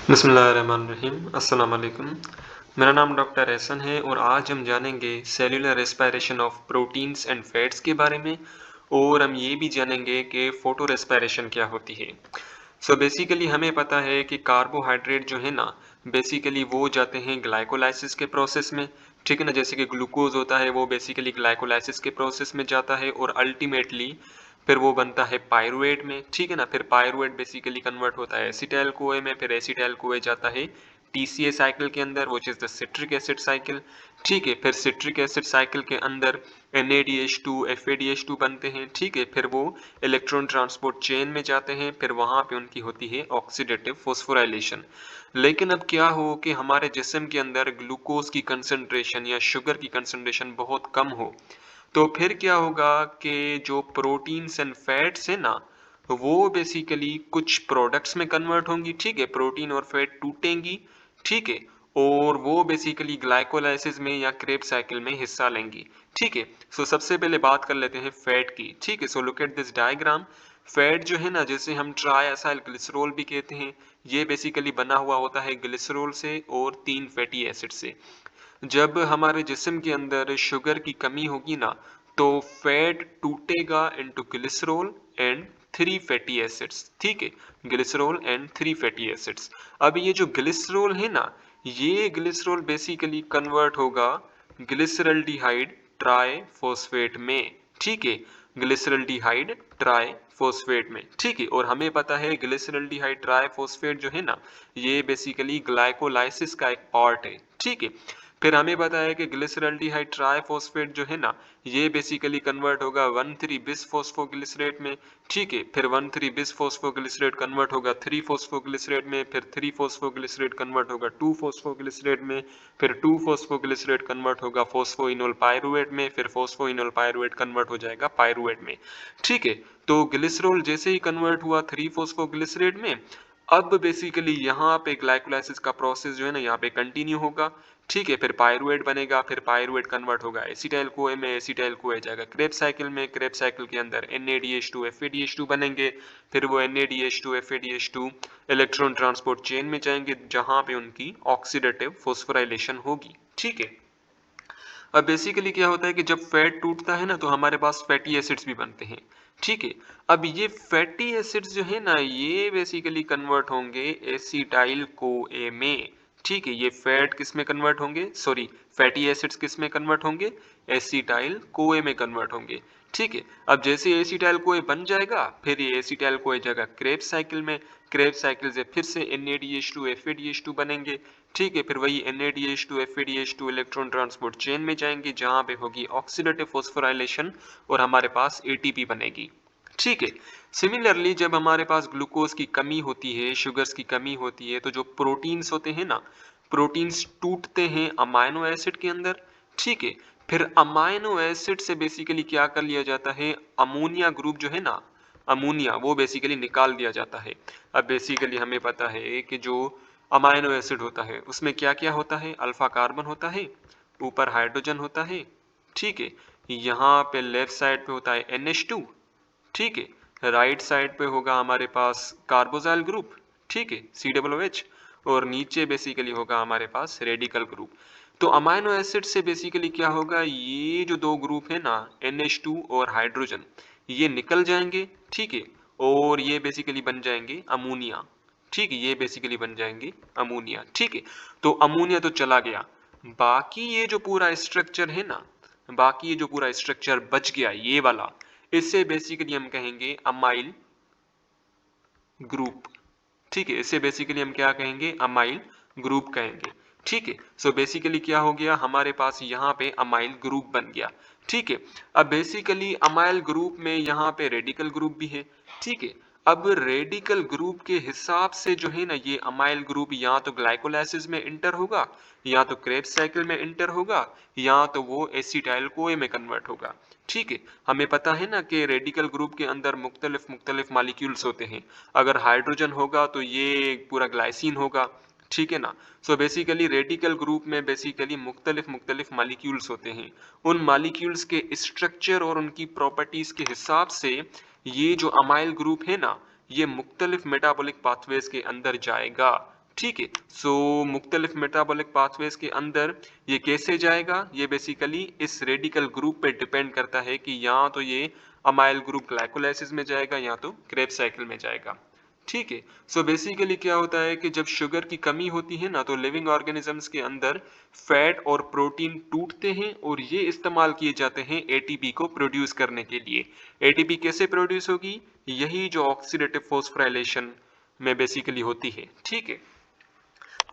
बिस्मिल्लाहिर्रहमानिर्रहीम अस्सलाम वालेकुम। मेरा नाम डॉक्टर एहसन है और आज हम जानेंगे cellular respiration of proteins and fats के बारे में और हम ये भी जानेंगे कि फोटो रेस्पिरेशन क्या होती है। बेसिकली हमें पता है कि कार्बोहाइड्रेट जो है ना, बेसिकली वो जाते हैं ग्लाइकोलाइसिस के प्रोसेस में। ठीक है ना, जैसे कि ग्लूकोज होता है वो बेसिकली ग्लाइकोलाइसिस के प्रोसेस में जाता है और अल्टीमेटली फिर वो बनता है पायरुवेट में। ठीक है ना, फिर पायरुवेट बेसिकली कन्वर्ट होता है एसिटाइल कोए में, फिर एसिटाइल कोए जाता है टीसीए साइकिल के अंदर, which is the citric acid cycle. ठीक है, फिर सिट्रिक एसिड साइकिल के अंदर NADH2 FADH2 बनते हैं। ठीक है, फिर वो इलेक्ट्रॉन ट्रांसपोर्ट चेन में जाते हैं, फिर वहां पे उनकी होती है ऑक्सीडेटिव फोस्फोराइलेशन। लेकिन अब क्या हो कि हमारे जिस्म के अंदर ग्लूकोज की कंसंट्रेशन या शुगर की कंसंट्रेशन बहुत कम हो, तो फिर क्या होगा कि जो प्रोटीन्स एंड फैट्स है ना, वो बेसिकली कुछ प्रोडक्ट्स में कन्वर्ट होंगी। ठीक है, प्रोटीन और फैट टूटेंगी। ठीक है, और वो बेसिकली ग्लाइकोलाइसिस में या क्रेब साइकिल में हिस्सा लेंगी। ठीक है, सबसे पहले बात कर लेते हैं फैट की। ठीक है, look at this diagram. Fat जो है ना, जैसे हम ट्राई एसाइल ग्लिसरॉल भी कहते हैं, ये बेसिकली बना हुआ होता है ग्लिसरॉल से और 3 फैटी एसिड से। जब हमारे जिस्म के अंदर शुगर की कमी होगी ना, तो फैट टूटेगा into glycerol and 3 fatty acids. ठीक है, ग्लिसरॉल एंड 3 फैटी एसिड्स। अब ये जो ग्लिसरॉल है ना, ये ग्लिसरॉल बेसिकली कन्वर्ट होगा ग्लिसरल्डिहाइड ट्राइफॉस्फेट में। ठीक है, ग्लिसरल्डिहाइड ट्राइफॉस्फेट में। ठीक है, और हमें पता है ग्लिसरल्डिहाइड ट्राइफॉस्फेट जो है ना, ये बेसिकली ग्लाइकोलाइसिस का एक पार्ट है। ठीक है, फिर हमें पता है कि ग्लिसरल्डिहाइड ट्राइफॉस्फेट जो है ना, ये बेसिकली कन्वर्ट होगा 1,3 बिस फॉस्फोग्लिसरेट में। ठीक है, फिर 1,3 बिस फॉस्फोग्लिसरेट कन्वर्ट होगा 3 फॉस्फोग्लिसरेट में, फिर 3 फॉस्फोग्लिसरेट कन्वर्ट होगा 2 फॉस्फोग्लिसरेट में, फिर 2 फॉस्फोग्लिसरेट कन्वर्ट होगा फॉस्फोइनोल पायरुवेट में, फिर फॉस्फोइनोल पायरुवेट कन्वर्ट हो जाएगा पायरुवेट में। ठीक है, तो ग्लिसरॉल जैसे ही कन्वर्ट हुआ 3 फॉस्फोग्लिसरेट में, अब बेसिकली यहाँ पे ग्लाइकोलाइसिस का प्रोसेस जो है ना, यहाँ पे कंटिन्यू होगा। ठीक है, फिर पायरुवेट बनेगा, फिर पायरुवेट कन्वर्ट होगा एसिटाइल कोए में, एसिटाइल कोए जाएगा क्रेब साइकिल में, क्रेब साइकिल के अंदर NADH2 FADH2 बनेंगे, फिर वो NADH2 FADH2 electron transport chain में जाएंगे, जहां पे उनकी ऑक्सीडेटिव फोस्फोराइलेशन होगी। ठीक है, अब बेसिकली क्या होता है कि जब फैट टूटता है ना, तो हमारे पास फैटी एसिड्स भी बनते हैं। ठीक है, अब ये फैटी एसिड्स जो है ना, ये बेसिकली कन्वर्ट होंगे एसिटाइल कोए में। ठीक है, ये फैट किस में कन्वर्ट होंगे, सॉरी, फैटी एसिड्स किस में कन्वर्ट होंगे, एसिटाइल कोए में कन्वर्ट होंगे। ठीक है, अब जैसे एसिटाइल कोए बन जाएगा, फिर ये एसिटाइल कोए जाएगा क्रेब साइकिल में, क्रेब साइकिल से फिर से NADH2 FADH2 बनेंगे। ठीक है, फिर वही NADH2 FADH2 electron transport chain में जाएंगे, जहां पे होगी ऑक्सीडेटिव फोस्फोराइलेशन और हमारे पास ATP बनेगी। ठीक है, सिमिलरली जब हमारे पास ग्लूकोज की कमी होती है, शुगर्स की कमी होती है, तो जो प्रोटीन्स होते हैं ना, प्रोटीन्स टूटते हैं अमाइनो एसिड के अंदर। ठीक है, फिर अमाइनो एसिड से बेसिकली क्या कर लिया जाता है, अमोनिया ग्रुप जो है ना, अमोनिया वो बेसिकली निकाल दिया जाता है। अब बेसिकली हमें पता है कि जो अमाइनो एसिड होता है उसमें क्या क्या होता है, अल्फा कार्बन होता है, ऊपर हाइड्रोजन होता है। ठीक है, यहाँ पे लेफ्ट साइड पे होता है NH2। ठीक है, राइट साइड पे होगा हमारे पास कार्बोजाइल ग्रुप। ठीक है, COOH, और नीचे बेसिकली होगा हमारे पास रेडिकल ग्रुप। तो अमाइनो एसिड से बेसिकली क्या होगा, ये जो दो ग्रुप है ना, NH2 और हाइड्रोजन, ये निकल जाएंगे। ठीक है, और ये बेसिकली बन जाएंगे अमोनिया। ठीक है, ये बेसिकली बन जाएंगे अमोनिया। ठीक है, तो अमोनिया तो चला गया, बाकी ये जो पूरा स्ट्रक्चर है ना, बाकी ये जो पूरा स्ट्रक्चर बच गया ये वाला, इससे बेसिकली हम कहेंगे अमाइल ग्रुप। ठीक है, इससे बेसिकली हम क्या कहेंगे, अमाइल ग्रुप कहेंगे। ठीक है, बेसिकली क्या हो गया, हमारे पास यहाँ पे अमाइल ग्रुप बन गया। ठीक है, अब बेसिकली अमाइल ग्रुप में यहाँ पे रेडिकल ग्रुप भी है। ठीक है, अब रेडिकल ग्रुप के हिसाब से जो है ना, ये अमाइल ग्रुप या तो ग्लाइकोलाइसिस में इंटर होगा, या तो क्रेब्स साइकिल में इंटर होगा, या तो वो एसिटाइल कोए में कन्वर्ट होगा। ठीक है, हमें पता है ना कि रेडिकल ग्रुप के अंदर मुख्तलिफ मुख्तलिफ मॉलिक्यूल्स होते हैं। अगर हाइड्रोजन होगा तो ये पूरा ग्लाइसिन होगा। ठीक है ना, बेसिकली रेडिकल ग्रुप में बेसिकली मुख्तलिफ मुख्तलिफ मॉलिक्यूल्स होते हैं। उन मॉलिक्यूल्स के स्ट्रक्चर और उनकी प्रॉपर्टीज के हिसाब से ये जो अमाइल ग्रुप है ना, ये मुख्तलिफ मेटाबॉलिक पाथवेज के अंदर जाएगा। ठीक है। सो मुख्तलिफ मेटाबॉलिक पाथवेज के अंदर ये कैसे जाएगा, ये बेसिकली इस रेडिकल ग्रुप पे डिपेंड करता है कि या तो ये अमाइल ग्रुप ग्लाइकोलाइसिस में जाएगा या तो क्रेब्स साइकिल में जाएगा। ठीक है। सो बेसिकली क्या होता है कि जब शुगर की कमी होती है ना, तो लिविंग ऑर्गेनिजम्स के अंदर फैट और प्रोटीन टूटते हैं और ये इस्तेमाल किए जाते हैं एटीपी को प्रोड्यूस करने के लिए। एटीपी कैसे प्रोड्यूस होगी, यही जो ऑक्सीडेटिव फोस्फोराइलेशन में बेसिकली होती है। ठीक है।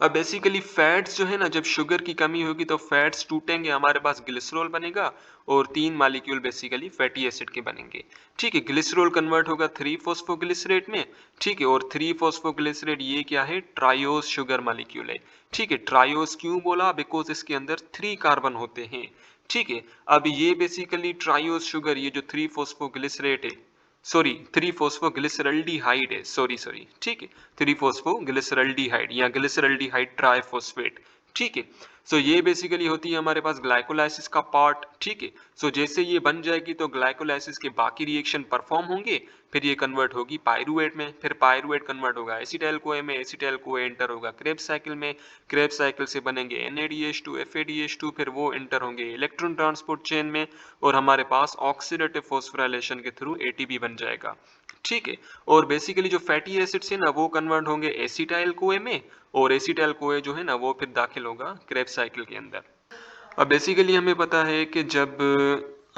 अब बेसिकली फैट्स जो है ना, जब शुगर की कमी होगी तो फैट्स टूटेंगे, हमारे पास ग्लिसरॉल बनेगा और 3 मॉलिक्यूल बेसिकली फैटी एसिड के बनेंगे। ठीक है। ग्लिसरॉल कन्वर्ट होगा 3 फॉस्फोग्लिसरेट में। ठीक है। और 3 फॉस्फोग्लिसरेट ये क्या है, ट्रायोस शुगर मॉलिक्यूल है। ठीक है। ट्रायोस क्यों बोला, बिकॉज इसके अंदर 3 कार्बन होते हैं। ठीक है। अब ये बेसिकली ट्रायोस शुगर, ये जो 3 फॉस्फोग्लिसरेट है, सॉरी 3 फॉस्फोग्लिसरल्डिहाइड है, सॉरी। ठीक है। 3 फॉस्फोग्लिसरल्डिहाइड या ग्लिसरल्डिहाइड ट्राइफॉस्फेट। ठीक है। सो ये बेसिकली होती है हमारे पास ग्लाइकोलाइसिस का पार्ट। ठीक है। सो जैसे ये बन जाएगी तो ग्लाइकोलाइसिस के बाकी रिएक्शन परफॉर्म होंगे, फिर ये कन्वर्ट होगी पायरुवेट में, फिर पायरुवेट कन्वर्ट होगा एसिटाइल कोए में, एसिटाइल कोए एंटर होगा क्रेब्स साइकिल में, क्रेब्स साइकिल से बनेंगे NADH2 FADH2, फिर वो एंटर होंगे इलेक्ट्रॉन ट्रांसपोर्ट चेन में और हमारे पास ऑक्सीडेटिव फोस्फोराइलेशन के थ्रू ATP बन जाएगा। ठीक है। और बेसिकली जो फैटी एसिड्स है ना, वो कन्वर्ट होंगे एसिटाइल कोए में और एसिटाइल कोए जो है ना, वो फिर दाखिल होगा क्रेब्स साइकिल के अंदर। अब बेसिकली हमें पता है कि जब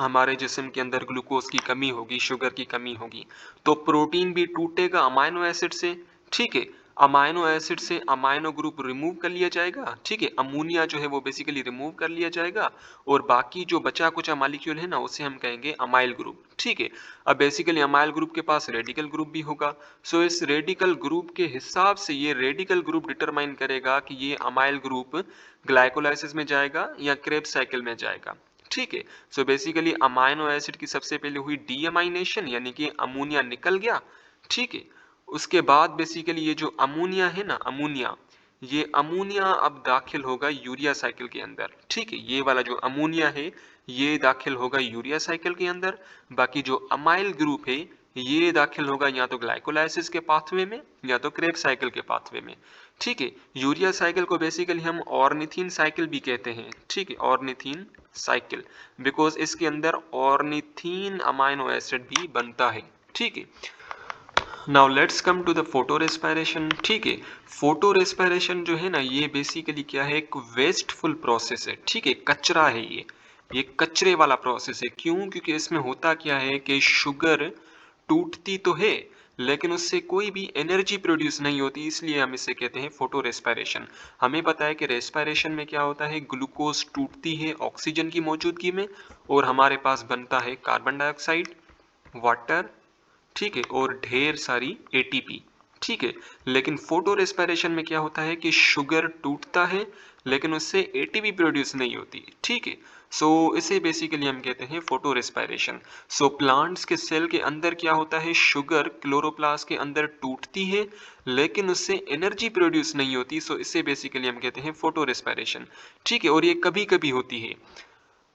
हमारे जिस्म के अंदर ग्लूकोज की कमी होगी, शुगर की कमी होगी, तो प्रोटीन भी टूटेगा अमाइनो एसिड से। ठीक है। अमाइनो एसिड से अमाइनो ग्रुप रिमूव कर लिया जाएगा। ठीक है। अमोनिया जो है वो बेसिकली रिमूव कर लिया जाएगा और बाकी जो बचा कुचा मॉलिक्यूल है ना, उसे हम कहेंगे अमाइल ग्रुप। ठीक है। अब बेसिकली अमाइल ग्रुप के पास रेडिकल ग्रुप भी होगा। सो इस रेडिकल ग्रुप के हिसाब से ये रेडिकल ग्रुप डिटरमाइन करेगा कि ये अमाइल ग्रुप ग्लाइकोलाइसिस में जाएगा या क्रेब्स साइकिल में जाएगा। ठीक है। सो बेसिकली अमाइनो एसिड की सबसे पहले हुई डीअमाइनेशन, यानी कि अमोनिया निकल गया। ठीक है। उसके बाद बेसिकली ये जो अमोनिया है ना, अमोनिया, ये अमोनिया अब दाखिल होगा यूरिया साइकिल के अंदर। ठीक है। ये वाला जो अमोनिया है ये दाखिल होगा यूरिया साइकिल के अंदर। बाकी जो अमाइल ग्रुप है ये दाखिल होगा या तो ग्लाइकोलाइसिस के पाथवे में या तो क्रेब साइकिल के पाथवे में। ठीक है। यूरिया साइकिल को बेसिकली हम ऑर्निथीन साइकिल भी कहते हैं। ठीक है। ऑर्निथीन साइकिल, बिकॉज इसके अंदर ऑर्निथीन अमाइनो एसिड भी बनता है। ठीक है। Now let's come to the photorespiration. ठीक है। फोटो रेस्पिरेशन जो है ना, ये बेसिकली क्या है, एक वेस्टफुल प्रोसेस है। ठीक है। कचरा है ये कचरे वाला प्रोसेस है। क्यों, क्योंकि इसमें होता क्या है कि शुगर टूटती तो है लेकिन उससे कोई भी एनर्जी प्रोड्यूस नहीं होती, इसलिए हम इसे कहते हैं फोटो रेस्पिरेशन। हमें पता है कि रेस्पिरेशन में क्या होता है, ग्लूकोज टूटती है ऑक्सीजन की मौजूदगी में और हमारे पास बनता है कार्बन डाइऑक्साइड, वाटर, ठीक है, और ढेर सारी एटीपी। ठीक है। लेकिन फोटो रेस्पिरेशन में क्या होता है कि शुगर टूटता है लेकिन उससे एटीपी प्रोड्यूस नहीं होती। ठीक है। सो इसे बेसिकली हम कहते हैं फोटो रेस्पिरेशन। सो प्लांट्स के सेल के अंदर क्या होता है, शुगर क्लोरोप्लास्ट के अंदर टूटती है लेकिन उससे एनर्जी प्रोड्यूस नहीं होती। सो इसे बेसिकली हम कहते हैं फोटो रेस्पिरेशन। ठीक है। और ये कभी कभी होती है।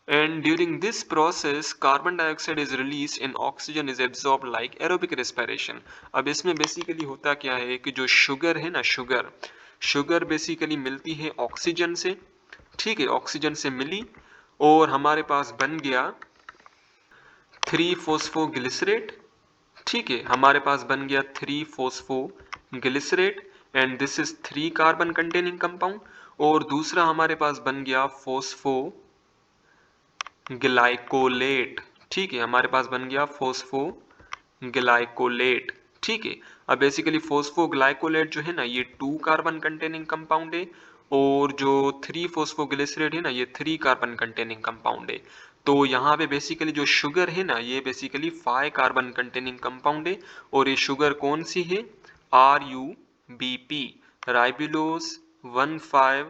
And during this process, carbon dioxide is released and oxygen is absorbed like aerobic respiration. अब इसमें बेसिकली होता क्या है कि जो शुगर है ना, शुगर बेसिकली मिलती है ऑक्सीजन से। ठीक है। ऑक्सीजन से मिली और हमारे पास बन गया 3 फॉस्फोग्लिसरेट। ठीक है। हमारे पास बन गया 3 phosphoglycerate and this is 3 carbon containing compound. और दूसरा हमारे पास बन गया फॉस्फो ग्लाइकोलेट। ठीक है। हमारे पास बन गया फॉस्फो ग्लाइकोलेट। ठीक है। अब बेसिकली फॉस्फोग्लाइकोलेट जो है ना, ये 2 कार्बन कंटेनिंग कंपाउंड है और जो 3 फॉस्फोग्लिसरेट है ना, ये 3 कार्बन कंटेनिंग कंपाउंड है। तो यहाँ पे बेसिकली जो शुगर है ना, ये बेसिकली 5 कार्बन कंटेनिंग कंपाउंड है और ये शुगर कौन सी है, RUBP, राइबुलोज 1,5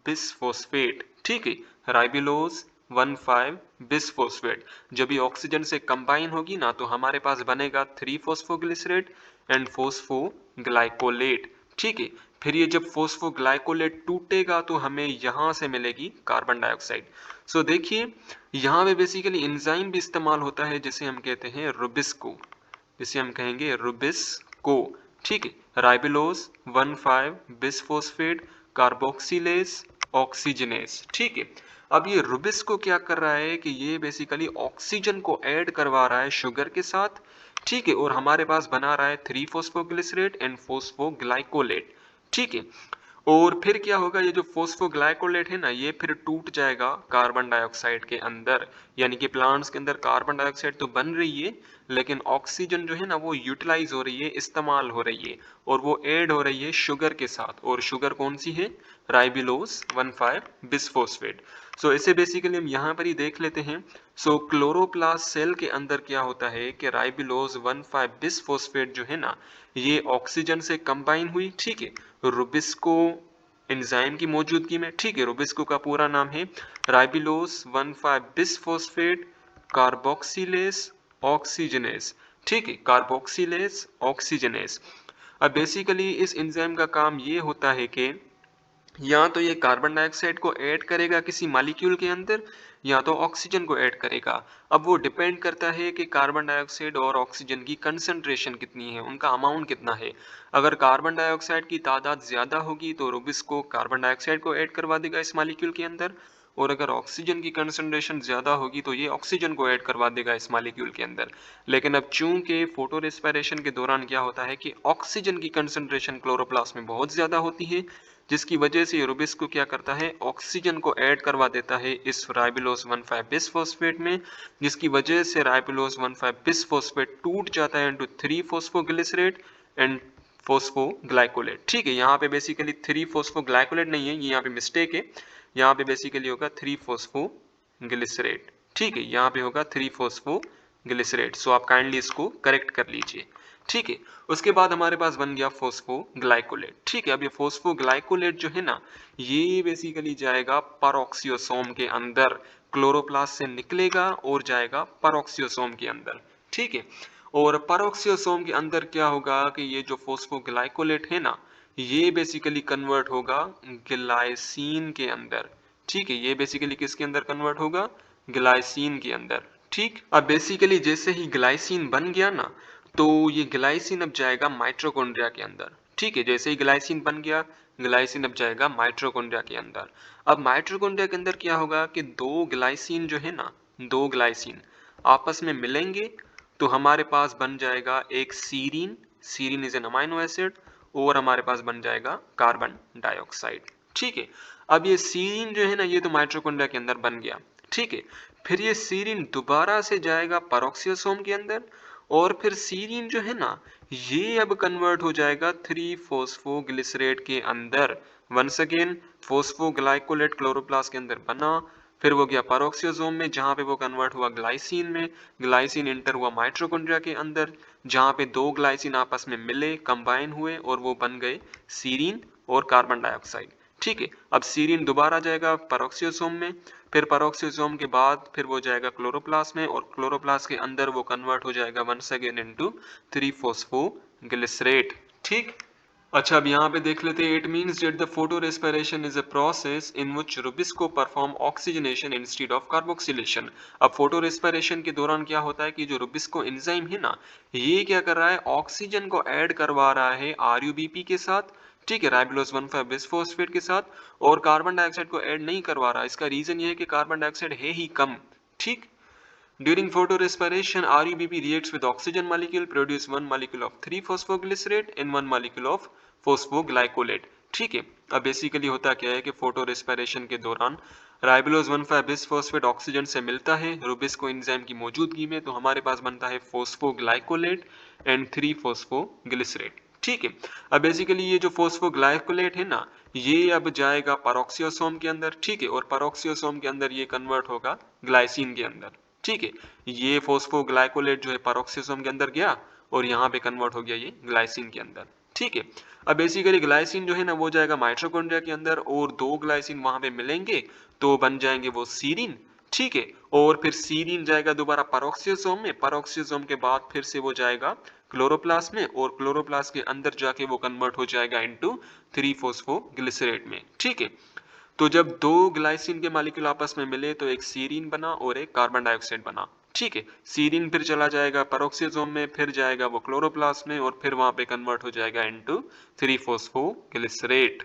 बिसफॉस्फेट। ठीक है। राइबुलोज 1,5 बिसफॉस्फेट जब ये ऑक्सीजन से कंबाइन होगी ना, तो हमारे पास बनेगा 3 फॉस्फोग्लिसरेट एंड फॉस्फोग्लाइकोलेट। ठीक है। फिर ये जब फॉस्फोग्लाइकोलेट टूटेगा तो हमें यहां से मिलेगी कार्बन डाइऑक्साइड। सो देखिए यहाँ पे बेसिकली एंजाइम भी इस्तेमाल होता है जिसे हम कहते हैं रुबिस्को, जिसे हम कहेंगे रुबिस्को। ठीक है, राइबुलोज 1,5 बिसफॉस्फेट कार्बोक्सिलेज ऑक्सीजनेस। ठीक है, अब ये रुबिस्को क्या कर रहा है कि ये बेसिकली ऑक्सीजन को ऐड करवा रहा है शुगर के साथ। ठीक है, और हमारे पास बना रहा है 3 फॉस्फोग्लिसरेट एंड फॉस्फोग्लाइकोलेट। ठीक है, और फिर क्या होगा, ये जो फॉस्फोग्लाइकोलेट है ना, ये फिर टूट जाएगा कार्बन डाइऑक्साइड के अंदर। यानी कि प्लांट्स के अंदर कार्बन डाइऑक्साइड तो बन रही है, लेकिन ऑक्सीजन जो है ना वो यूटिलाइज हो रही है, इस्तेमाल हो रही है, और वो ऐड हो रही है शुगर के साथ। और शुगर कौन सी है? Ribulose 1,5 bisphosphate. सो इसे बेसिकली हम यहाँ पर ही देख लेते हैं। सो क्लोरोप्लास्ट सेल के अंदर क्या होता है कि राइबिलोज 1,5 बिसफॉस्फेट जो है ना, ये ऑक्सीजन से कंबाइन हुई। ठीक है, रुबिस्को एंजाइम की मौजूदगी में। ठीक है, रुबिस्को का पूरा नाम है राइबिलोस 1,5 बिसफॉस्फेट कार्बोक्सिलेस ऑक्सीजनेस। ठीक है, कार्बोक्सिलेस ऑक्सीजनेस। अब बेसिकली इस एंजाइम का काम ये होता है कि या तो ये कार्बन डाइऑक्साइड को ऐड करेगा किसी मॉलिक्यूल के अंदर, या तो ऑक्सीजन को ऐड करेगा। अब वो डिपेंड करता है कि कार्बन डाइऑक्साइड और ऑक्सीजन की कंसंट्रेशन कितनी है, उनका अमाउंट कितना है। अगर कार्बन डाइऑक्साइड की तादाद ज्यादा होगी तो रुबिस्को कार्बन डाइऑक्साइड को ऐड करवा देगा इस मॉलिक्यूल के अंदर, और अगर ऑक्सीजन की कंसंट्रेशन ज्यादा होगी तो ये ऑक्सीजन को ऐड करवा देगा इस मॉलिक्यूल के अंदर। लेकिन अब चूंकि फोटो रेस्पिरेशन के दौरान क्या होता है कि ऑक्सीजन की कंसंट्रेशन क्लोरोप्लास्ट में बहुत ज्यादा होती है, जिसकी वजह से रुबिस्को क्या करता है, ऑक्सीजन को ऐड करवा देता है इस राइबुलोज 1,5 बिसफॉस्फेट में, जिसकी वजह से राइबुलोज 1,5 बिसफॉस्फेट टूट जाता है इनटू 3 फॉस्फोग्लिसरेट एंड फॉस्फोग्लाइकोलेट। ठीक है, यहाँ पे बेसिकली 3 फॉस्फोग्लाइकोलेट नहीं है, ये यहाँ पे मिस्टेक है। यहाँ पे बेसिकली होगा 3 फॉस्फोग्लिसरेट। ठीक है, यहाँ पे होगा 3 फॉस्फोग्लिसरेट। सो आप काइंडली इसको करेक्ट कर लीजिए। ठीक है, उसके बाद हमारे पास बन गया फॉस्फोग्लाइकोलेट। ठीक है, अब ये फॉस्फोग्लाइकोलेट जो है ना, ये बेसिकली जाएगा परऑक्सियोसोम के अंदर, क्लोरोप्लास्ट से निकलेगा और जाएगा परऑक्सियोसोम के अंदर। ठीक है, और परऑक्सियोसोम के अंदर क्या होगा कि ये जो फॉस्फोग्लाइकोलेट है ना, ये बेसिकली कन्वर्ट होगा ग्लाइसिन के अंदर। ठीक है, ये बेसिकली किसके अंदर कन्वर्ट होगा? ग्लाइसिन के अंदर। ठीक, अब बेसिकली जैसे ही ग्लाइसिन बन गया ना, तो ये ग्लाइसिन अब जाएगा माइटोकॉन्ड्रिया के अंदर। ठीक है, जैसे ही ग्लाइसिन बन गया, ग्लाइसिन अब जाएगा माइटोकॉन्ड्रिया के अंदर। अब माइटोकॉन्ड्रिया के अंदर क्या होगा कि दो ग्लाइसिन जो है ना, दो ग्लाइसिन आपस में मिलेंगे, तो हमारे पास बन जाएगा एक serine. Serine is an amino acid, और हमारे पास बन जाएगा कार्बन डाइऑक्साइड। ठीक है, अब ये सीरीन जो है ना, ये तो माइटोकॉन्ड्रिया के अंदर बन गया। ठीक है, फिर ये सीरीन दोबारा से जाएगा पेरोक्सियोसोम के अंदर, और फिर सीरीन जो है ना, ये अब कन्वर्ट हो जाएगा 3 फॉस्फोग्लिसरेट के अंदर। वंस अगेन फॉस्फोग्लाइकोलेट क्लोरोप्लास्ट के अंदर बना, फिर वो गया पेरोक्सियोसोम में, जहां पे वो कन्वर्ट हुआ ग्लाइसिन में। ग्लाइसिन इंटर हुआ माइटोकॉन्ड्रिया के अंदर, जहां पे दो ग्लाइसिन आपस में मिले, कंबाइन हुए, और वो बन गए सीरीन और कार्बन डाइऑक्साइड। ठीक है, अब सीरीन दोबारा जाएगा पेरोक्सियोसोम में, फिर पेरोक्सिसोम के बाद फिर वो जाएगा क्लोरोप्लास्ट में, और क्लोरोप्लास्ट के अंदर वो कन्वर्ट हो जाएगा वंस अगेन इनटू 3 फॉस्फोग्लिसरेट। ठीक, अच्छा अब यहाँ पे देख लेते हैं। It means that the photo respiration is a process in which Rubisco perform oxygenation instead of carboxylation. अब फोटो रेस्पिरेशन के दौरान क्या होता है कि जो रुबिस्को एंजाइम है ना, ये क्या कर रहा है, ऑक्सीजन को ऐड करवा रहा है आरयूबीपी के साथ। ठीक है, राइबुलोज 1,5 बिसफॉस्फेट के साथ, और कार्बन डाइऑक्साइड को ऐड नहीं करवा रहा। इसका रीजन ये है कि कार्बन डाइऑक्साइड है ही कम। ठीक, during photorespiration, RUBP reacts with oxygen molecule, produce one molecule of 3 phosphoglycerate and one molecule of phosphoglycolate। ठीक है, अब बेसिकली होता क्या है कि फोटो रेस्पिरेशन के दौरान राइबुलोज 1,5 बिसफॉस्फेट ऑक्सीजन से मिलता है रुबिस्को एंजाइम की मौजूदगी में, तो हमारे पास बनता है फॉस्फोग्लाइकोलेट एंड 3 फॉस्फोग्लिसरेट। ठीक है, अब बेसिकली ये जो फॉस्फोग्लाइकोलेट है ना, ये अब जाएगा पेरोक्सियोसोम के अंदर। ठीक है, और पेरोक्सियोसोम के अंदर ये कन्वर्ट होगा ग्लाइसिन के अंदर। ठीक है, ये फॉस्फोग्लाइकोलेट जो है पेरोक्सिसोम के अंदर गया, और यहाँ पे कन्वर्ट हो गया ये ग्लाइसिन के अंदर। ठीक है, अब बेसिकली ग्लाइसिन जो है ना, वो जाएगा माइटोकॉन्ड्रिया के अंदर, और दो ग्लाइसिन वहां पे मिलेंगे तो बन जाएंगे वो सीरीन। ठीक है, और फिर सीरीन जाएगा दोबारा पेरोक्सिसोम में, पेरोक्सिसोम के बाद फिर से वो जाएगा क्लोरोप्लास्ट में, और क्लोरोप्लास्ट के अंदर जाके वो कन्वर्ट हो जाएगा इनटू 3 फॉस्फोग्लिसरेट में। ठीक है, तो जब दो ग्लाइसिन के मॉलिक्यूल आपस में मिले तो एक सीरीन बना और एक कार्बन डाइऑक्साइड बना। ठीक है, सीरीन फिर चला जाएगा पेरोक्सिसोम में, फिर जाएगा वो क्लोरोप्लास्ट में और फिर वहाँ पे कन्वर्ट हो जाएगा इनटू 3 फॉस्फोग्लिसरेट।